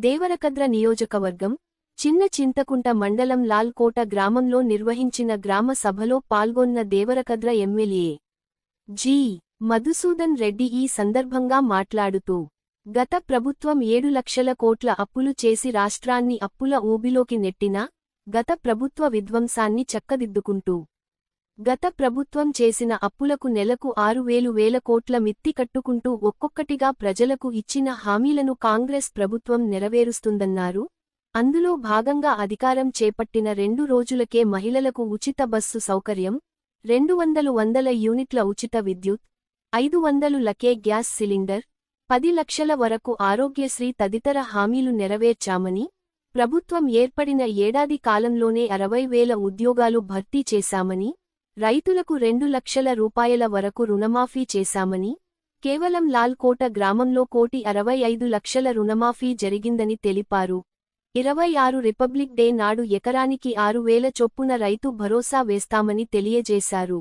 దేవరకద్ర నియోజకవర్గం చిన్న చింతకుంట మండలం లాల్కోట గ్రామంలో నిర్వహించిన గ్రామ సభలో పాల్గొన్న దేవరకద్ర ఎమ్మెల్యే జి. మధుసూదన్ రెడ్డి ఈ సందర్భంగా మాట్లాడుతూ గత ప్రభుత్వం 7 లక్షల కోట్ల అప్పులు చేసి రాష్ట్రాన్ని అప్పుల ఊబిలోకి నెట్టినా గత ప్రభుత్వ విధ్వంసాన్ని చక్కదిద్దుకుంటూ గత ప్రభుత్వం చేసిన అప్పులకు నెలకు 6,000 కోట్ల మిత్తి కట్టుకుంటూ ఒక్కొక్కటిగా ప్రజలకు ఇచ్చిన హామీలను కాంగ్రెస్ ప్రభుత్వం నెరవేరుస్తుందన్నారు. అందులో భాగంగా అధికారం చేపట్టిన 2 రోజులకే మహిళలకు ఉచిత బస్సు సౌకర్యం, 200 యూనిట్ల ఉచిత విద్యుత్, 500 గ్యాస్ సిలిండర్, 10 లక్షల వరకు ఆరోగ్యశ్రీ తదితర హామీలు నెరవేర్చామని, ప్రభుత్వం ఏర్పడిన ఏడాది కాలంలోనే 60,000 ఉద్యోగాలు భర్తీ చేశామని, రైతులకు 2 లక్షల రూపాయల వరకు రుణమాఫీ చేశామని, కేవలం లాల్కోట గ్రామంలో 1,65,00,000 రుణమాఫీ జరిగిందని తెలిపారు. 26 రిపబ్లిక్ డే నాడు ఎకరానికి 6,000 చొప్పున రైతు భరోసా వేస్తామని తెలియజేశారు.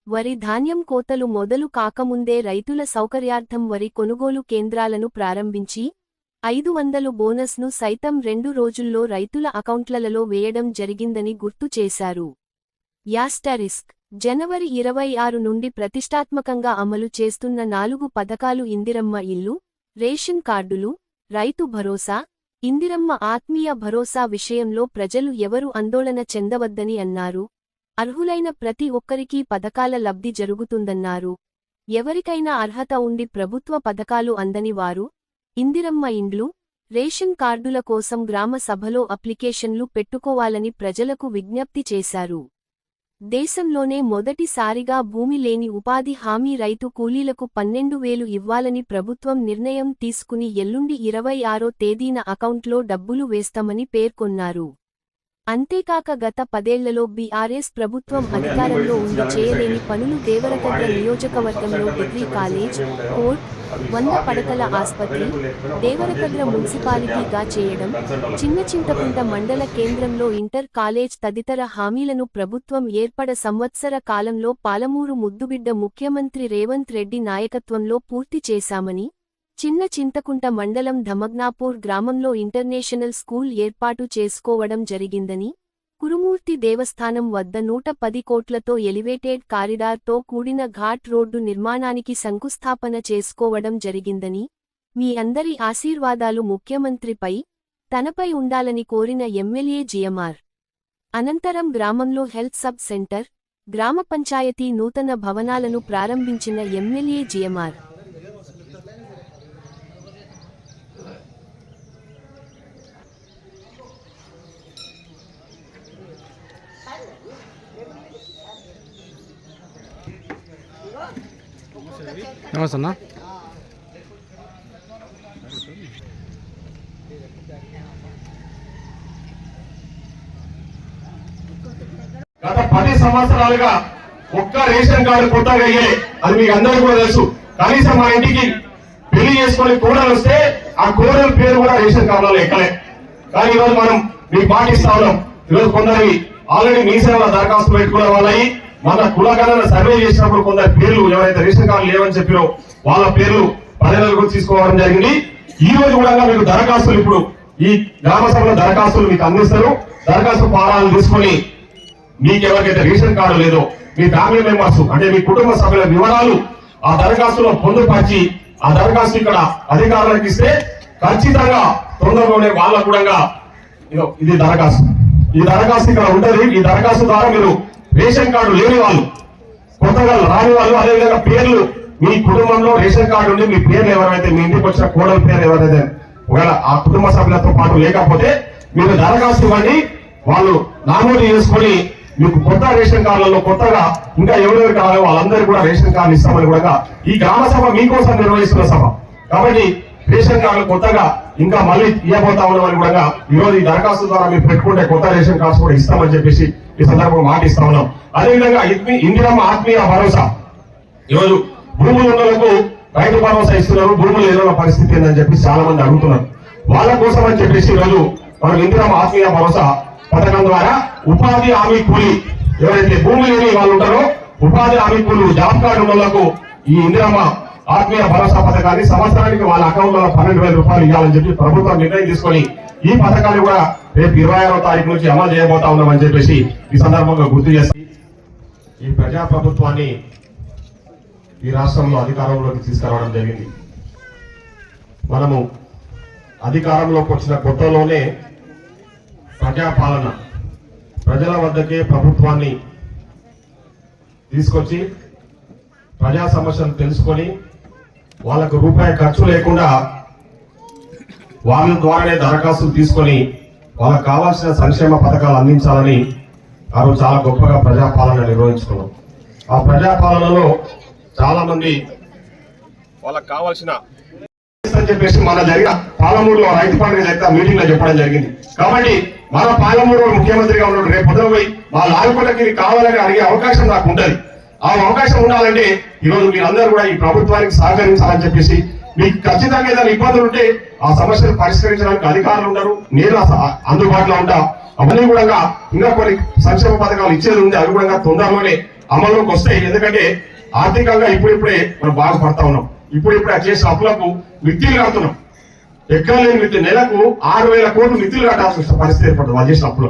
వరి ధాన్యం కోతలు మొదలు కాకముందే రైతుల సౌకర్యార్థం వరి కొనుగోలు కేంద్రాలను ప్రారంభించి 500 బోనస్ను సైతం 2 రోజుల్లో రైతుల అకౌంట్లలో వేయడం జరిగిందని గుర్తు చేశారు. జనవరి 26 నుండి ప్రతిష్టాత్మకంగా అమలు చేస్తున్న 4 పథకాలు ఇందిరమ్మ ఇల్లు, రేషన్ కార్డులు, రైతు భరోసా, ఇందిరమ్మ ఆత్మీయ భరోసా విషయంలో ప్రజలు ఎవరు ఆందోళన చెందవద్దని అన్నారు. అర్హులైన ప్రతి ఒక్కరికీ పథకాల లబ్ధి జరుగుతుందన్నారు. ఎవరికైనా అర్హత ఉండి ప్రభుత్వ పథకాలు అందని వారు ఇందిరమ్మ ఇండ్లు, రేషన్ కార్డుల కోసం గ్రామ సభలో అప్లికేషన్లు పెట్టుకోవాలని ప్రజలకు విజ్ఞప్తి చేశారు. దేశంలోనే మొదటిసారిగా భూమి లేని ఉపాధి హామీ రైతు కూలీలకు 12,000 ఇవ్వాలని ప్రభుత్వం నిర్ణయం తీసుకుని ఎల్లుండి 26వ తేదీన అకౌంట్లో డబ్బులు వేస్తామని పేర్కొన్నారు. అంతేకాక గత 10 ఏళ్లలో బీఆర్ఎస్ ప్రభుత్వం అధికారంలో ఉండి చేయలేని పనులు దేవరకద్ర నియోజకవర్గంలో డిగ్రీ కాలేజ్, కోర్ట్, 100 పడకల ఆస్పత్రి, దేవరకద్ర మున్సిపాలిటీగా చేయడం, చిన్న చింతకుంట మండల కేంద్రంలో ఇంటర్ కాలేజ్ తదితర హామీలను ప్రభుత్వం ఏర్పడ సంవత్సర కాలంలో పాలమూరు ముద్దుబిడ్డ ముఖ్యమంత్రి రేవంత్ రెడ్డి నాయకత్వంలో పూర్తి చేశామని, చిన్న చింతకుంట మండలం ధమగ్నాపూర్ గ్రామంలో ఇంటర్నేషనల్ స్కూల్ ఏర్పాటు చేసుకోవడం జరిగిందని, కురుమూర్తి దేవస్థానం వద్ద 110 కోట్లతో ఎలివేటెడ్ కారిడార్తో కూడిన ఘాట్ రోడ్డు నిర్మాణానికి శంకుస్థాపన చేసుకోవడం జరిగిందని, మీ అందరి ఆశీర్వాదాలు ముఖ్యమంత్రిపై, తనపై ఉండాలని కోరిన ఎమ్మెల్యే జిఎంఆర్. అనంతరం గ్రామంలో హెల్త్ సబ్ సెంటర్, గ్రామ పంచాయతీ నూతన భవనాలను ప్రారంభించిన ఎమ్మెల్యే జిఎంఆర్. నమస్తే అన్న. గత 10 సంవత్సరాలుగా ఒక్క రేషన్ కార్డు కొత్తగా అయ్యలే. అది మీకు అందరికీ కూడా తెలుసు. కనీసం మా ఇంటికి పెళ్లి చేసుకుని కోడలు వస్తే ఆ కోడల పేరు కూడా రేషన్ కార్డులో ఎక్కలే. కానీ ఈరోజు మనం మీకు పాటిస్తా ఉన్నాం. ఈరోజు కొందరి ఆల్రెడీ మీ సేవలో దరఖాస్తు పెట్టుకునే వాళ్ళయి మన కులగణన సర్వే చేసినప్పుడు కొందరు పేర్లు ఎవరైతే రేషన్ కార్డు లేవని చెప్పినో వాళ్ళ పేర్లు పరిగణలోకి తీసుకోవడం జరిగింది. ఈ రోజు కూడా మీకు దరఖాస్తులు ఇప్పుడు ఈ గ్రామ సభలో దరఖాస్తులు మీకు అందిస్తారు. దరఖాస్తు ఫారాలు తీసుకుని మీకు ఎవరికైతే రేషన్ కార్డు లేదో మీ ఫ్యామిలీ మెంబర్స్ అంటే మీ కుటుంబ సభ్యుల వివరాలు ఆ దరఖాస్తులో పొందుపరిచి ఆ దరఖాస్తు ఇక్కడ అధికారులకు ఇస్తే ఖచ్చితంగా తొందరలోనే వాళ్ళకు కూడా ఇది దరఖాస్తు ఈ దరఖాస్తు ఇక్కడ ఉంటది. ఈ దరఖాస్తు ద్వారా మీరు రేషన్ కార్డు లేని వాళ్ళు, కొత్తగా రాని వాళ్ళు, అదేవిధంగా పేర్లు మీ కుటుంబంలో రేషన్ కార్డు ఉండి మీ పేర్లు ఎవరైతే మీ ఇంటికి వచ్చిన కోడల పేరు ఎవరైతే ఒకవేళ ఆ కుటుంబ సభ్యులతో పాటు లేకపోతే మీరు దరఖాస్తు ఇవ్వండి. వాళ్ళు నామోదు చేసుకుని మీకు కొత్త రేషన్ కార్డులలో కొత్తగా ఇంకా ఎవరెవరు కావాలో వాళ్ళందరూ కూడా రేషన్ కార్డు ఇస్తామని కూడా ఈ గ్రామ సభ మీకోసం నిర్వహిస్తున్న సభ కాబట్టి రేషన్ కార్డులు కొత్తగా ఇంకా మళ్ళీ ఇవ్వబోతా ఉన్నామని కూడా ఈరోజు ఈ దరఖాస్తు ద్వారా మీరు పెట్టుకుంటే కొత్త రేషన్ కార్డ్స్ కూడా ఇస్తామని చెప్పేసి ఈ సందర్భంగా మాట ఇస్తా ఉన్నాం. అదేవిధంగా ఇందిరమ్మ ఆత్మీయ భరోసా ఈరోజు భూములు ఉన్నలకు రైతు భరోసా ఇస్తున్నారు. భూములు ఏదైనా పరిస్థితి ఏందని చెప్పి చాలా మంది అడుగుతున్నారు. వాళ్ళ కోసం అని చెప్పేసి ఈరోజు మనం ఇందిరమ్మ ఆత్మీయ భరోసా పథకం ద్వారా ఉపాధి హామీ కూలీ ఎవరైతే భూమి లేని వాళ్ళు ఉంటారో ఉపాధి హామీ కూలీలు జాబ్ కార్డు వాళ్ళకు ఈ ఇందిరమ్మ ఆత్మీయ భరోసా పథకాన్ని సంవత్సరానికి వాళ్ళ అకౌంట్ లో 12,000 రూపాయలు ఇవ్వాలని చెప్పి ప్రభుత్వం నిర్ణయం తీసుకొని ఈ పథకాన్ని కూడా రేపు 26వ తారీఖు నుంచి అమలు చేయబోతా ఉన్నామని చెప్పేసి ఈ సందర్భంగా గుర్తు చేసి ఈ ప్రజా ప్రభుత్వాన్ని ఈ రాష్ట్రంలో అధికారంలోకి తీసుకురావడం జరిగింది. మనము అధికారంలోకి వచ్చిన కొత్తలోనే ప్రజాపాలన, ప్రజల వద్దకే ప్రభుత్వాన్ని తీసుకొచ్చి ప్రజా సమస్యలు తెలుసుకొని వాళ్ళకు రూపాయి ఖర్చు లేకుండా వాళ్ళ ద్వారానే దరఖాస్తులు తీసుకొని వాళ్ళకు కావాల్సిన సంక్షేమ పథకాలు అందించాలని ఆ రోజు చాలా గొప్పగా ప్రజాపాలన నిర్వహించుకున్నాం. ఆ ప్రజాపాలనలో చాలా మంది వాళ్ళకు కావాల్సిన అని చెప్పేసి మన జరిగిన పాలమూరులో రైతు పండుగ జరిగితే మీటింగ్ లో చెప్పడం జరిగింది. కాబట్టి మన పాలమూరు ముఖ్యమంత్రిగా ఉన్నాడు, రేపు పొద్దున పోయి మా లాల్కొండకి ఇది కావాలని అడిగే అవకాశం నాకు ఉంటుంది. ఆ అవకాశం ఉండాలంటే ఈరోజు మీరందరూ కూడా ఈ ప్రభుత్వానికి సహకరించాలని చెప్పేసి, మీకు ఖచ్చితంగా ఏదైనా ఇబ్బందులు ఉంటే ఆ సమస్యలు పరిష్కరించడానికి అధికారులు ఉన్నారు, నేను అందుబాటులో ఉంటా. అవన్నీ కూడా ఇంకా కొన్ని సంక్షేమ పథకాలు ఇచ్చేది ఉంది, అవి కూడా తొందరలోనే అమల్లోకి వస్తాయి. ఎందుకంటే ఆర్థికంగా ఇప్పుడిప్పుడే మనం బాగుపడతా ఉన్నాం. ఇప్పుడిప్పుడే చేసిన అప్పులకు మిత్తిలు కడుతున్నాం. ఎక్కడ లేని మిత్తి, నెలకు 6,000 కోట్లు మిత్తిలు కట్టాల్సిన పరిస్థితి ఏర్పడుతుంది వాళ్ళు చేసిన అప్పులు.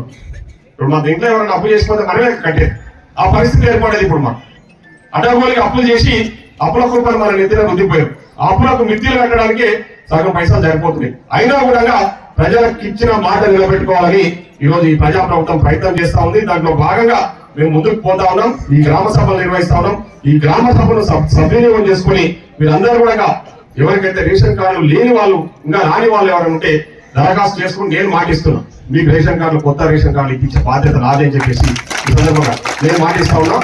ఇప్పుడు మా ఇంట్లో ఎవరైనా అప్పు చేసిపోతే మనమే కట్టేది ఆ పరిస్థితి ఏర్పడేది. ఇప్పుడు మాకు అడ్డగోలికి అప్పులు చేసి అప్పుల రూపాయలు మన నెత్తిన రుద్దిపోయారు. ఆ అప్పులకు మిత్తిలు కట్టడానికి సగం పైసలు సరిపోతున్నాయి. అయినా కూడా ప్రజలకు ఇచ్చిన మాట నిలబెట్టుకోవాలని ఈరోజు ఈ ప్రజా ప్రభుత్వం ప్రయత్నం చేస్తా ఉంది. దాంట్లో భాగంగా మేము ముందుకు పోతా ఉన్నాం. ఈ గ్రామ సభలు నిర్వహిస్తా ఉన్నాం. ఈ గ్రామ సభను సద్వినియోగం చేసుకుని మీరందరూ కూడా ఎవరికైతే రేషన్ కార్డులు లేని వాళ్ళు, ఇంకా రాని వాళ్ళు ఎవరైనా ఉంటే దరఖాస్తు చేసుకుని నేను మాటిస్తున్నా, మీకు రేషన్ కార్డులు, కొత్త రేషన్ కార్డులు ఇప్పించే బాధ్యత నాదని చెప్పేసి ఈ సందర్భంగా నేను మాటిస్తా ఉన్నా.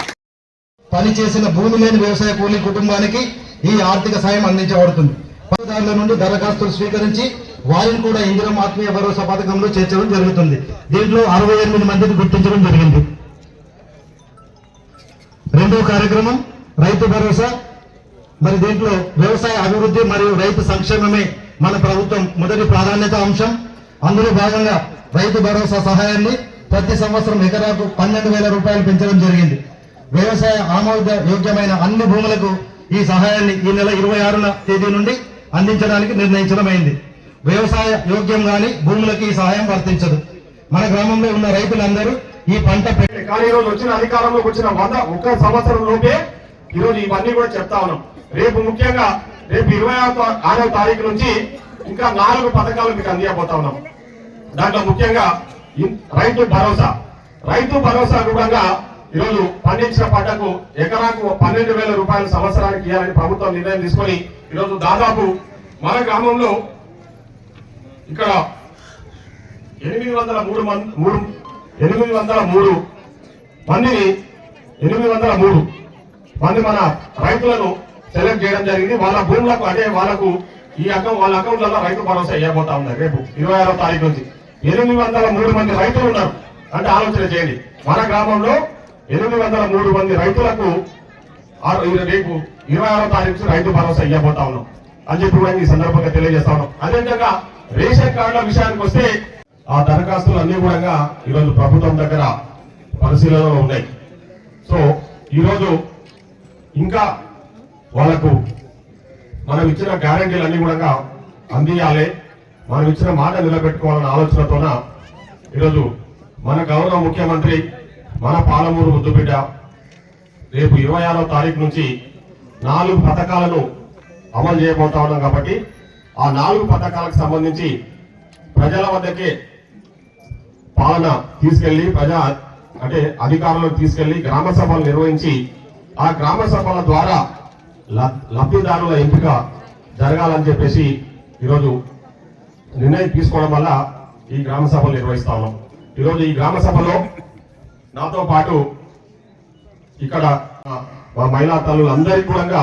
పని చేసిన భూమి లేని వ్యవసాయ కూలీ కుటుంబానికి ఈ ఆర్థిక సాయం అందించబడుతుంది. పనుదారుల నుండి దరఖాస్తులు స్వీకరించి వారిని కూడా ఇందిరమ్మ ఆత్మీయ భరోసా పథకంలో చేర్చడం జరుగుతుంది. దీంట్లో 68 మందిని గుర్తించడం జరిగింది. రెండవ కార్యక్రమం రైతు భరోసా. మరి దీంట్లో వ్యవసాయ అభివృద్ధి మరియు రైతు సంక్షేమమే మన ప్రభుత్వం మొదటి ప్రాధాన్యత అంశం. అందులో భాగంగా రైతు భరోసా సహాయాన్ని ప్రతి సంవత్సరం ఎకరాకు 12,000 రూపాయలు పెంచడం జరిగింది. వ్యవసాయ ఆమోద యోగ్యమైన అన్ని భూములకు ఈ సహాయాన్ని ఈ నెల 26వ తేదీ నుండి అందించడానికి నిర్ణయించడమైంది. వ్యవసాయ యోగ్యం గాని భూములకు ఈ సహాయం వర్తించదు. మన గ్రామంలో ఉన్న రైతులందరూ ఈ పంట కానీ ఈరోజు వచ్చిన అధికారంలోకి వచ్చిన 1 సంవత్సరం లోపే ఈరోజు ఇవన్నీ కూడా చెప్తా ఉన్నాం. రేపు ముఖ్యంగా రేపు 26వ తారీఖు నుంచి ఇంకా 4 పథకాలు మీకు అందియబోతా ఉన్నాం. దాంట్లో ముఖ్యంగా రైతు భరోసా. రైతు భరోసా కూడా ఈరోజు పండించిన పంటకు ఎకరాకు 12,000 రూపాయలు సంవత్సరానికి ఇవ్వాలని ప్రభుత్వం నిర్ణయం తీసుకొని ఈరోజు దాదాపు మన గ్రామంలో ఇక్కడ 803 మంది మన రైతులను సెలెక్ట్ చేయడం జరిగింది. వాళ్ళ భూములకు అంటే వాళ్ళకు వాళ్ళ అకౌంట్లలో రైతు భరోసా ఇవ్వబోతా ఉన్నారు. రేపు 26వ తారీఖు నుంచి 803 మంది రైతులు ఉన్నారు. అంటే ఆలోచన చేయండి, మన గ్రామంలో 803 మంది రైతులకు రేపు 26వ తారీఖు నుంచి రైతు భరోసా ఇవ్వబోతా ఉన్నాం అని చెప్పి కూడా ఈ సందర్భంగా తెలియజేస్తా ఉన్నాం. అదేవిధంగా రేషన్ కార్డుల విషయానికి వస్తే ఆ దరఖాస్తులు అన్ని కూడా ఈరోజు ప్రభుత్వం దగ్గర పరిశీలనలో ఉన్నాయి. సో ఈరోజు ఇంకా వాళ్లకు మనం ఇచ్చిన గ్యారంటీలు అన్ని కూడా అందియాలి, మనం ఇచ్చిన మాట నిలబెట్టుకోవాలన్న ఆలోచనతోన ఈరోజు మన గౌరవ ముఖ్యమంత్రి మన పాలమూరు ముద్దుబిడ్డ రేపు 26వ తారీఖు నుంచి 4 పథకాలను అమలు చేయబోతా ఉన్నాం. కాబట్టి ఆ 4 పథకాలకు సంబంధించి ప్రజల వద్దకే పాలన తీసుకెళ్లి అంటే అధికారులను తీసుకెళ్లి గ్రామ సభలు నిర్వహించి ఆ గ్రామ సభల ద్వారా లబ్ధిదారుల ఎంపిక జరగాలని చెప్పేసి ఈరోజు నిర్ణయం తీసుకోవడం వల్ల ఈ గ్రామ సభలు నిర్వహిస్తా ఉన్నాం. ఈరోజు ఈ గ్రామ సభలో నాతో పాటు ఇక్కడ మా మహిళా తల్లులందరికీ కూడా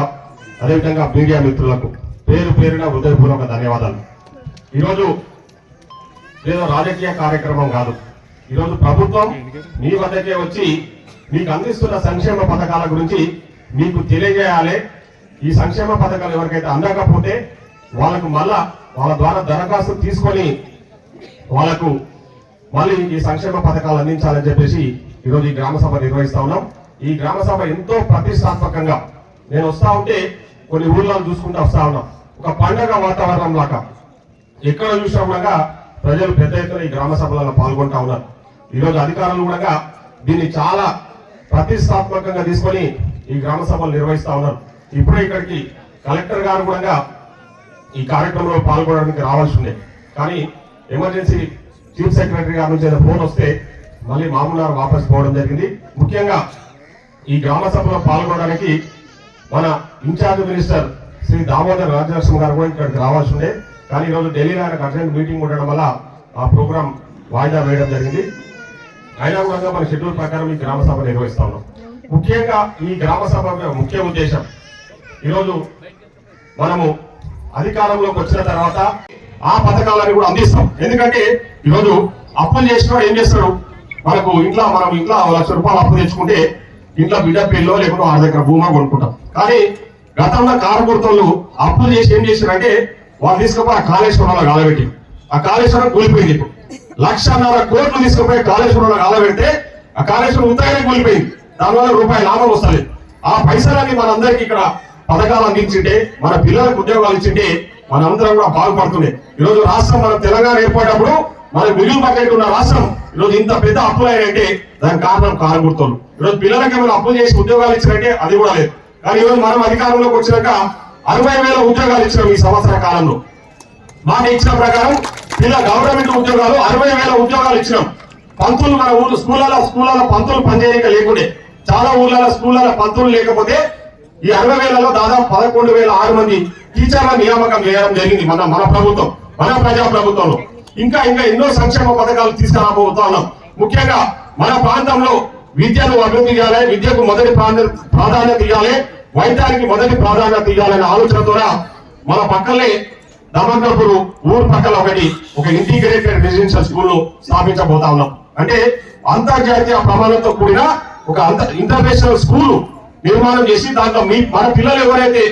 అదేవిధంగా మీడియా మిత్రులకు పేరు పేరున హృదయపూర్వక ధన్యవాదాలు. ఈరోజు ఏదో రాజకీయ కార్యక్రమం కాదు. ఈరోజు ప్రభుత్వం మీ వద్దకే వచ్చి మీకు అందిస్తున్న సంక్షేమ పథకాల గురించి మీకు తెలియజేయాలి. ఈ సంక్షేమ పథకాలు ఎవరికైతే అందకపోతే వాళ్ళకు మళ్ళా వాళ్ళ ద్వారా దరఖాస్తు తీసుకొని వాళ్ళకు మళ్ళీ ఈ సంక్షేమ పథకాలు అందించాలని చెప్పేసి ఈరోజు ఈ గ్రామ సభ నిర్వహిస్తా ఉన్నాం. ఈ గ్రామ సభ ఎంతో ప్రతిష్టాత్మకంగా నేను వస్తా ఉంటే కొన్ని ఊర్లను చూసుకుంటూ వస్తా ఉన్నాం. ఒక పండగ వాతావరణం లాగా ఎక్కడ చూసినా ప్రజలు పెద్ద ఎత్తున ఈ గ్రామ సభలలో పాల్గొంటా ఉన్నారు. ఈరోజు అధికారులు కూడా దీన్ని చాలా ప్రతిష్టాత్మకంగా తీసుకొని ఈ గ్రామ సభలు నిర్వహిస్తా ఉన్నారు. ఇప్పుడే ఇక్కడికి కలెక్టర్ గారు కూడా ఈ కార్యక్రమంలో పాల్గొనడానికి రావాల్సి ఉండే, కానీ ఎమర్జెన్సీ చీఫ్ సెక్రటరీ గారి నుంచి ఫోన్ వస్తే మళ్ళీ మామూలు వాపస్ పోవడం జరిగింది. ముఖ్యంగా ఈ గ్రామ సభలో పాల్గొనడానికి మన ఇన్ఛార్జ్ మినిస్టర్ శ్రీ దామోదర్ రాజలక్ష్మి గారు కూడా ఇక్కడికి రావాల్సి ఉండే, కానీ ఈరోజు ఢిల్లీలో ఆయనకు అర్జెంట్ మీటింగ్ ఉండడం వల్ల ఆ ప్రోగ్రాం వాయిదా వేయడం జరిగింది. అయినా కూడా మన షెడ్యూల్ ప్రకారం ఈ గ్రామ సభ నిర్వహిస్తా ఉన్నాం. ముఖ్యంగా ఈ గ్రామ సభ ముఖ్య ఉద్దేశం ఈరోజు మనము అధికారంలోకి వచ్చిన తర్వాత ఆ పథకాలను కూడా అందిస్తాం. ఎందుకంటే ఈరోజు అప్పులు చేసిన ఏం చేస్తారు, మనం ఇంట్లో ₹1,00,000 అప్పు తెచ్చుకుంటే ఇంట్లో బిడ్డ పెళ్ళో లేకపోతే వాళ్ళ దగ్గర భూమా కొనుక్కుంటాం. కానీ గతంలో కారకుర్తలు అప్పులు చేసి ఏం చేశారంటే వాళ్ళు తీసుకుపోయి ఆ కాళేశ్వరంలో గాలబెట్టి ఆ కాళేశ్వరం కూలిపోయింది. ఇప్పుడు ₹1,50,000 తీసుకుపోయి కాళేశ్వరంలో గాలబెడితే ఆ కాళేశ్వరం ఉత్తరాయణ కూలిపోయింది. దానివల్ల రూపాయి లాభం వస్తుంది. ఆ పైసలన్నీ మనందరికీ ఇక్కడ పథకాలు అందించింటే, మన పిల్లలకు ఉద్యోగాలు ఇచ్చింటే మనందరం కూడా బాగుపడుతుండే. ఈరోజు రాష్ట్రం మనం తెలంగాణ ఏర్పడినప్పుడు మన మిగులు బకెట్ ఉన్న రాష్ట్రం ఈరోజు ఇంత పెద్ద అప్పులు అయినంటే దానికి కారణం కారకుర్తలు. ఈరోజు పిల్లలకి మనం అప్పులు చేసి ఉద్యోగాలు ఇచ్చినట్టే అది కూడా లేదు. కానీ ఈరోజు మనం అధికారంలోకి వచ్చినాక 60,000 ఉద్యోగాలు ఇచ్చినాం ఈ సంవత్సర కాలంలో. మాట ఇచ్చిన ప్రకారం గవర్నమెంట్ ఉద్యోగాలు 60,000 ఉద్యోగాలు ఇచ్చినాం. పంతులు మన ఊరు స్కూళ్ళలో పంతులు పనిచేయక లేకుండే, చాలా ఊర్లలో స్కూళ్ళలో పంతులు లేకపోతే ఈ 60,000లో దాదాపు 11,006 మంది టీచర్ల నియామకం చేయడం జరిగింది మన ప్రభుత్వం, మన ప్రజా ప్రభుత్వంలో. ఇంకా ఎన్నో సంక్షేమ పథకాలు తీసుకురాబోతా ఉన్నాం. ముఖ్యంగా మన ప్రాంతంలో విద్యను అభివృద్ధి చేయాలి, విద్యకు మొదటి ప్రాధాన్యత ఇవ్వాలి, వైద్యానికి మొదటి ప్రాధాన్యత ఇవ్వాలనే ఆలోచనతో మన పక్కనే దమంతపూర్ ఊరు పక్కన ఒక ఇంటిగ్రేటెడ్ రెసిడెన్షియల్ స్కూల్ స్థాపించబోతా ఉన్నాం. అంటే అంతర్జాతీయ ప్రమాణంతో కూడిన ఒక ఇంటర్నేషనల్ స్కూల్ నిర్మాణం చేసి దాంట్లో మన పిల్లలు ఎవరైతే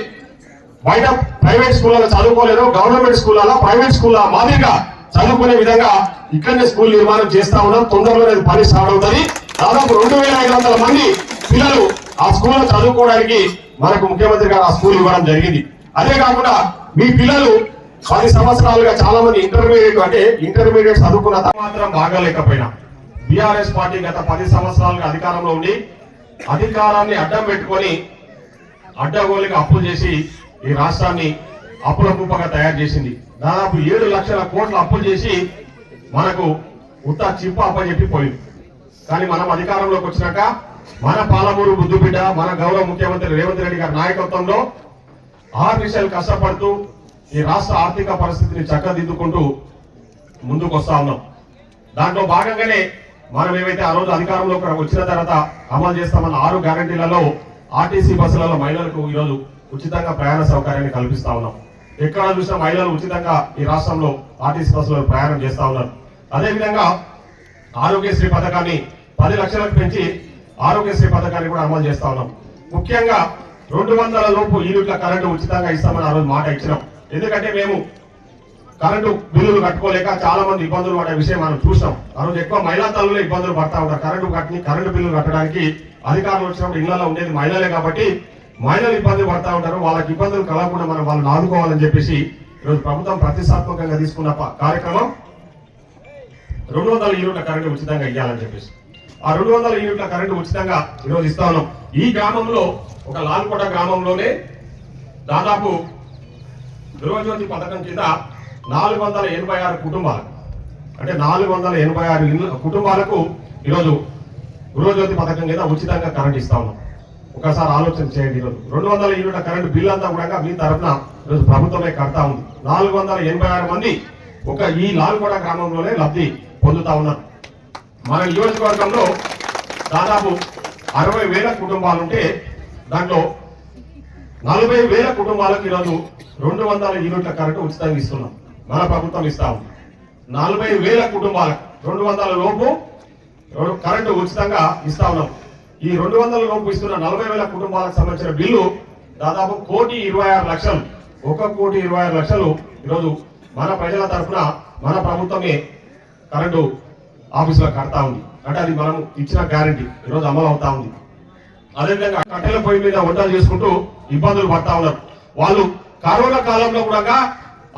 బయట ప్రైవేట్ స్కూళ్ళలో చదువుకోలేదో గవర్నమెంట్ స్కూళ్ళలో ప్రైవేట్ స్కూళ్ళ మాదిరిగా చదువుకునే విధంగా ఇక్కడనే స్కూల్ నిర్మాణం చేస్తా ఉన్నాం. తొందరలోనే పని స్టార్ట్ అవుతుంది. దాదాపు 2,500 మంది పిల్లలు ఆ స్కూల్లో చదువుకోవడానికి మనకు ముఖ్యమంత్రి గారు ఆ స్కూల్ ఇవ్వడం జరిగింది. అదే కాకుండా మీ పిల్లలు 10 సంవత్సరాలుగా చాలా మంది ఇంటర్మీడియట్ చదువుకున్న మాత్రం బాగాలేకపోయినా బీఆర్ఎస్ పార్టీ గత 10 సంవత్సరాలుగా అధికారంలో ఉండి అధికారాన్ని అడ్డం పెట్టుకొని అడ్డగోలుగా అప్పులు చేసి ఈ రాష్ట్రాన్ని అప్పుల కుప్పగా తయారు చేసింది. దాదాపు 7 లక్షల కోట్ల అప్పులు చేసి మనకు ఉత్త చిప్ప అప్పచెప్పి పోయింది. కానీ మనం అధికారంలోకి వచ్చినాక మన పాలమూరు బుద్దుబిడ్డ మన గౌరవ ముఖ్యమంత్రి రేవంత్ రెడ్డి గారి నాయకత్వంలో 6 నిమిషాలు కష్టపడుతూ ఈ రాష్ట్ర ఆర్థిక పరిస్థితిని చక్కదిద్దుకుంటూ ముందుకు వస్తా ఉన్నాం. దాంట్లో భాగంగానే మనం ఏవైతే ఆ రోజు అధికారంలోకి వచ్చిన తర్వాత అమలు చేస్తామన్న 6 గ్యారంటీలలో ఆర్టీసీ బస్సులలో మహిళలకు ఈరోజు ఉచితంగా ప్రయాణ సౌకర్యాన్ని కల్పిస్తా ఉన్నాం. ఎక్కడ చూసినా మహిళలు ఉచితంగా ఈ రాష్ట్రంలో ఆర్టీసీ బస్సులో ప్రయాణం చేస్తా ఉన్నారు. అదేవిధంగా ఆరోగ్యశ్రీ పథకాన్ని 10 లక్షలకు పెంచి ఆరోగ్యశ్రీ పథకాన్ని కూడా అమలు చేస్తా ఉన్నాం. ముఖ్యంగా 200 లోపు యూనిట్ల కరెంటు ఉచితంగా ఇస్తామని ఆ రోజు మాట ఇచ్చినాం. ఎందుకంటే మేము కరెంటు బిల్లులు కట్టుకోలేక చాలా మంది ఇబ్బందులు పడే విషయం మనం చూసాం. ఆ రోజు ఎక్కువ మహిళా తల్లులు ఇబ్బందులు పడతా ఉంటారు. కరెంటు బిల్లులు కట్టడానికి అధికారులు వచ్చినప్పుడు ఇళ్లలో ఉండేది మహిళలే కాబట్టి మహిళలు ఇబ్బంది పడతా ఉంటారు. వాళ్ళకి ఇబ్బందులు కలగకుండా మనం వాళ్ళని ఆదుకోవాలని చెప్పేసి ఈరోజు ప్రభుత్వం ప్రతిష్టాత్మకంగా తీసుకున్న కార్యక్రమం 200 యూనిట్ల కరెంటు ఉచితంగా ఇవ్వాలని చెప్పేసి ఆ 200 యూనిట్ల కరెంటు ఉచితంగా ఈరోజు ఇస్తా ఉన్నాం. ఈ గ్రామంలో ఒక లాల్కోట గ్రామంలోనే దాదాపు గృహజ్యోతి పథకం కింద 486 కుటుంబాలకు అంటే 486 కుటుంబాలకు ఈరోజు గృహజ్యోతి పథకం కింద ఉచితంగా కరెంట్ ఇస్తా ఉన్నాం. ఒకసారి ఆలోచన చేయండి. ఈరోజు 200 యూనిట్ల కరెంటు బిల్ అంతా కూడా మీ తరఫున ఈరోజు ప్రభుత్వమే కడతా ఉంది. 486 మంది ఈ లాల్కోట గ్రామంలోనే లబ్ధి పొందుతా ఉన్నారు. మన నియోజకవర్గంలో దాదాపు 60,000 కుటుంబాలుంటే దాంట్లో 40,000 కుటుంబాలకు ఈరోజు 200 యూనిట్ల కరెంటు ఉచితంగా ఇస్తున్నాం. మన ప్రభుత్వం ఇస్తా ఉంది. 40,000 కుటుంబాలకు 200 లోపు కరెంటు ఉచితంగా ఇస్తా ఉన్నాం. ఈ 200 లోపు ఇస్తున్న 40,000 కుటుంబాలకు సంబంధించిన బిల్లు దాదాపు 1,26,00,000 1,26,00,000 ఈరోజు మన ప్రజల తరఫున మన ప్రభుత్వమే కరెంటు ఆఫీసులో కడతా ఉంది. అంటే అది మనం ఇచ్చిన గ్యారంటీ ఈరోజు అమలు అవుతా ఉంది. అదేవిధంగా కట్టెల పొయ్యి మీద వంటలు చేసుకుంటూ ఇబ్బందులు పడతా ఉన్నారు. వాళ్ళు కరోనా కాలంలో కూడా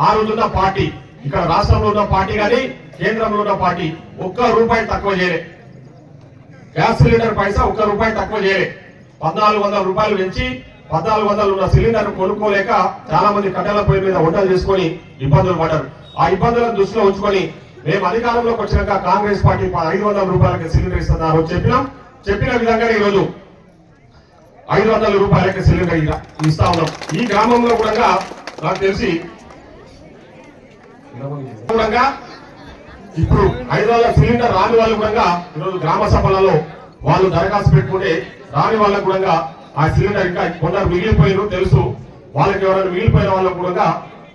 ఆ రోజున్న పార్టీ, ఇక్కడ రాష్ట్రంలో ఉన్న పార్టీ కానీ కేంద్రంలో ఉన్న పార్టీ ఒక్క రూపాయి తక్కువ చేయలే. గ్యాస్ సిలిండర్ పైసా ఒక్క రూపాయి తక్కువ చేయలే. 1400 రూపాయలు పెంచి 1400 ఉన్న సిలిండర్ కొనుక్కోలేక చాలా మంది కట్టెల పొయ్యి మీద వంటలు చేసుకొని ఇబ్బందులు పడ్డారు. ఆ ఇబ్బందులను దృష్టిలో ఉంచుకొని మేము అధికారంలోకి వచ్చినాక కాంగ్రెస్ పార్టీ 500 రూపాయలకి సిలిండర్ ఇస్తున్నారు చెప్పిన విధంగానే ఈరోజు 500 రూపాయలకి సిలిండర్ ఇస్తా ఉన్నాం. ఈ గ్రామంలో కూడా నాకు తెలిసి ఇప్పుడు 500 సిలిండర్ రాని వాళ్ళు కూడా ఈరోజు గ్రామ సభలలో వాళ్ళు దరఖాస్తు పెట్టుకుంటే రాని వాళ్ళకు కూడా ఆ సిలిండర్ ఇంకా కొందరు మిగిలిపోయినారు తెలుసు. వాళ్ళకి ఎవరైనా మిగిలిపోయిన వాళ్ళకు కూడా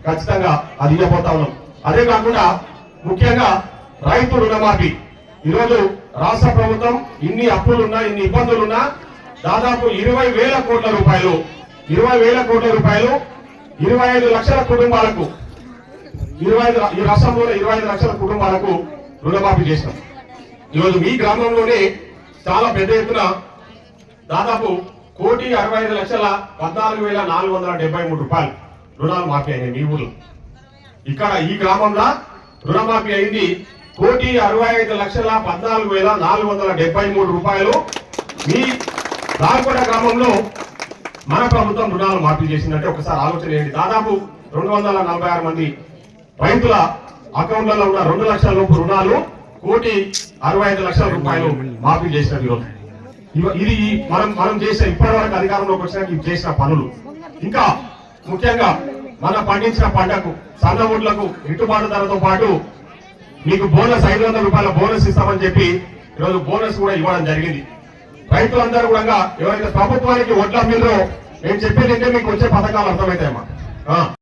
ఖచ్చితంగా అది ఇవ్వబోతా ఉన్నాం. అదే కాకుండా ముఖ్యంగా రైతు రుణమాఫీ ఈరోజు రాష్ట్ర ప్రభుత్వం ఇన్ని అప్పులున్నా ఇన్ని ఇబ్బందులున్నా దాదాపు 20,000 కోట్ల రూపాయలు 25 లక్షల కుటుంబాలకు ఈ రాష్ట్రంలోనే 25 లక్షల కుటుంబాలకు రుణమాఫీ చేసినాం. ఈరోజు మీ గ్రామంలోనే చాలా పెద్ద ఎత్తున దాదాపు 1,65,14,473 రూపాయలు రుణాలు మాఫీ అయినాయి మీ ఊళ్ళో. ఇక్కడ ఈ గ్రామంలో రుణమాఫీ అయింది 1,65,14,473 రూపాయలు. మీ రాల్కొండ గ్రామంలో మన ప్రభుత్వం రుణాలు మాఫీ చేసిందంటే ఒకసారి ఆలోచన చేయండి. దాదాపు 246 మంది రైతుల అకౌంట్లలో ఉన్న 2 లక్షల లోపు రుణాలు 1,65,00,000 రూపాయలు మాఫీ చేసినది ఈరోజు. ఇది మనం చేసిన ఇప్పటి వరకు అధికారంలోకి వచ్చినాక ఇది చేసిన పనులు. ఇంకా ముఖ్యంగా మనం పండించిన పంటకు సన్న ఓట్లకు గిట్టుబాటు ధరతో పాటు మీకు బోనస్ 500 రూపాయల బోనస్ ఇస్తామని చెప్పి ఈరోజు బోనస్ కూడా ఇవ్వడం జరిగింది. రైతులందరూ కూడా ఎవరైతే ప్రభుత్వానికి ఓట్ల మీదో మేము చెప్పేది అంటే మీకు వచ్చే పథకాలు అర్థమవుతాయమ్మా.